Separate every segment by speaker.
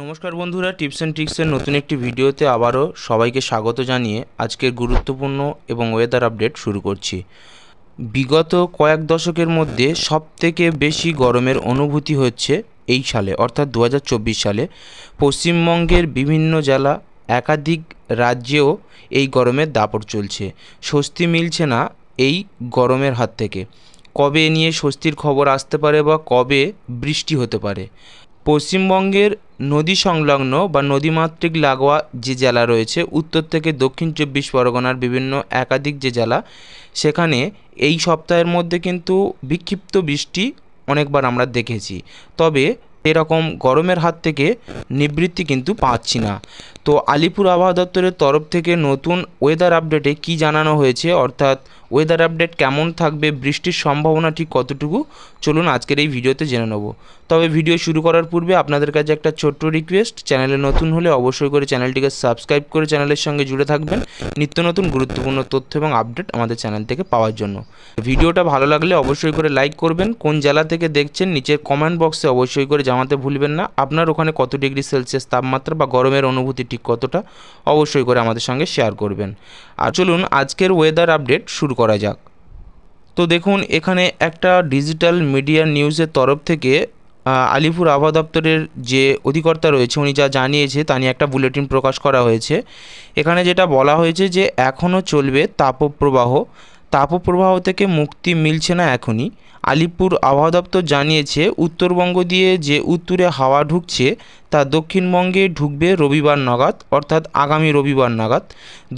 Speaker 1: নমস্কার বন্ধুরা, tips and ট্রিক্সের নতুন একটি ভিডিওতে আবারও সবাইকে স্বাগত জানিয়ে আজকের গুরুত্বপূর্ণ এবং ওয়েদার আপডেট শুরু করছি। বিগত কয়েক দশকের মধ্যে সবথেকে বেশি গরমের অনুভূতি হচ্ছে এই সালে, অর্থাৎ 2024 সালে। পশ্চিমবঙ্গের বিভিন্ন জেলা, একাধিক রাজ্যেও এই গরমের দাপট চলছে। স্বস্তি মিলছে না এই গরমের হাত থেকে। কবে এ নিয়ে স্বস্তির খবর আসতে পারে বা কবে বৃষ্টি হতে পারে? পশ্চিমবঙ্গের নদী সংলগ্ন বা নদীমাতৃক লাগোয়া যে জেলা রয়েছে, উত্তর থেকে দক্ষিণ 24 পরগনার বিভিন্ন একাধিক যে জেলা, সেখানে এই সপ্তাহের মধ্যে কিন্তু বিক্ষিপ্ত বৃষ্টি অনেকবার আমরা দেখেছি। তবে এরকম গরমের হাত থেকে নিবৃত্তি কিন্তু পাচ্ছি না। তো আলিপুর আবহাওয়া দপ্তরের তরফ থেকে নতুন ওয়েদার আপডেটে কি জানানো হয়েছে, অর্থাৎ ওয়েদার আপডেট কেমন থাকবে, বৃষ্টির সম্ভাবনা ঠিক কতটুকু, চলুন আজকের এই ভিডিওতে জেনে নেব। তবে ভিডিও শুরু করার পূর্বে আপনাদের কাছে একটা ছোট্ট রিকোয়েস্ট, চ্যানেলে নতুন হলে অবশ্যই করে চ্যানেলটিকে সাবস্ক্রাইব করে চ্যানেলের সঙ্গে জুড়ে থাকবেন নিত্য নতুন গুরুত্বপূর্ণ তথ্য এবং আপডেট আমাদের চ্যানেল থেকে পাওয়ার জন্য। ভিডিওটা ভালো লাগলে অবশ্যই করে লাইক করবেন। কোন জেলা থেকে দেখছেন নিচের কমেন্ট বক্সে অবশ্যই করে জানাতে ভুলবেন না। আপনার ওখানে কত ডিগ্রি সেলসিয়াস তাপমাত্রা বা গরমের অনুভূতি ঠিক কতটা, অবশ্যই করে আমাদের সঙ্গে শেয়ার করবেন। আর চলুন আজকের ওয়েদার আপডেট শুরু করা যাক। তো দেখুন, এখানে একটা ডিজিটাল মিডিয়া নিউজের তরফ থেকে আলিপুর আবহাওয়া দপ্তরের যে অধিকর্তা রয়েছে উনি যা জানিয়েছে তা নিয়ে একটা বুলেটিন প্রকাশ করা হয়েছে। এখানে যেটা বলা হয়েছে যে এখনও চলবে তাপপ্রবাহ থেকে মুক্তি মিলছে না এখনই। আলিপুর আবহাওয়া দপ্তর জানিয়েছে উত্তরবঙ্গ দিয়ে যে উত্তুরে হাওয়া ঢুকছে তা দক্ষিণবঙ্গে ঢুকবে রবিবার নাগাদ, অর্থাৎ আগামী রবিবার নাগাদ।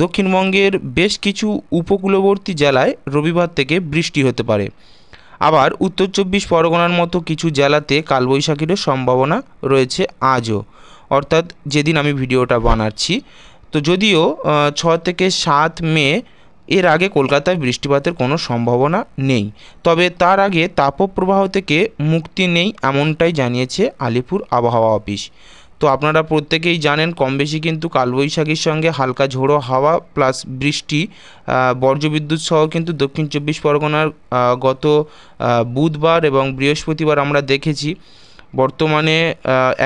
Speaker 1: দক্ষিণবঙ্গের বেশ কিছু উপকূলবর্তী জেলায় রবিবার থেকে বৃষ্টি হতে পারে। আবার উত্তর 24 পরগনার মতো কিছু জেলাতে কালবৈশাখীরও সম্ভাবনা রয়েছে আজও, অর্থাৎ যেদিন আমি ভিডিওটা বানাচ্ছি। তো যদিও 6 থেকে 7 মে এর আগে কলকাতায় বৃষ্টিপাতের কোনো সম্ভাবনা নেই, তবে তার আগে তাপপ্রবাহ থেকে মুক্তি নেই এমনটাই জানিয়েছে আলিপুর আবহাওয়া অফিস। তো আপনারা প্রত্যেকেই জানেন কম বেশি কিন্তু কালবৈশাখীর সঙ্গে হালকা ঝোড়ো হাওয়া প্লাস বৃষ্টি, বজ্রবিদ্যুৎ সহ কিন্তু দক্ষিণ 24 পরগনার গত বুধবার এবং বৃহস্পতিবার আমরা দেখেছি। বর্তমানে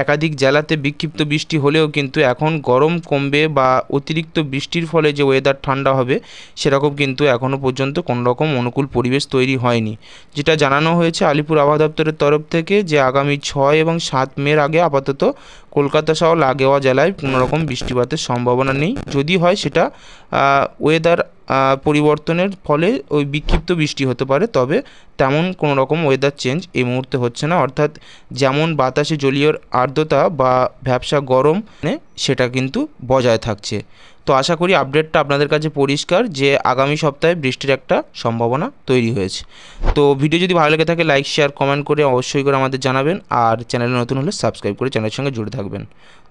Speaker 1: একাধিক জেলাতে বিক্ষিপ্ত বৃষ্টি হলেও কিন্তু এখন গরম কমবে বা অতিরিক্ত বৃষ্টির ফলে যে ওয়েদার ঠান্ডা হবে সেরকম কিন্তু এখনও পর্যন্ত কোনো রকম অনুকূল পরিবেশ তৈরি হয়নি। যেটা জানানো হয়েছে আলিপুর আবহাওয়া দপ্তরের তরফ থেকে যে আগামী 6 এবং 7 মের আগে আপাতত কলকাতা সহ লাগোয়া জেলায় কোনো রকম বৃষ্টিপাতের সম্ভাবনা নেই। যদি হয় সেটা ওয়েদার পরিবর্তনের ফলে ওই বিক্ষিপ্ত বৃষ্টি হতে পারে, তবে তেমন কোনো রকম ওয়েদার চেঞ্জ এই মুহূর্তে হচ্ছে না, অর্থাৎ যেমন বাতাসে জলীয় আর্দ্রতা বা ভ্যাপসা গরম সেটা কিন্তু বজায় থাকছে। তো আশা করি আপডেটটা আপনাদের কাছে পরিষ্কার যে আগামী সপ্তাহে বৃষ্টির একটা সম্ভাবনা তৈরি হয়েছে। তো ভিডিও যদি ভালো লেগে থাকে লাইক শেয়ার কমেন্ট করে অবশ্যই করে আমাদের জানাবেন, আর চ্যানেলে নতুন হলে সাবস্ক্রাইব করে চ্যানেলের সঙ্গে জুড়ে থাকবেন।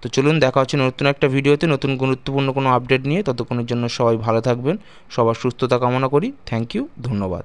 Speaker 1: তো চলুন দেখা হচ্ছে নতুন একটা ভিডিওতে নতুন গুরুত্বপূর্ণ কোনো আপডেট নিয়ে। ততক্ষণের জন্য সবাই ভালো থাকবেন, সবার সুস্থতা কামনা করি। থ্যাংক ইউ, ধন্যবাদ।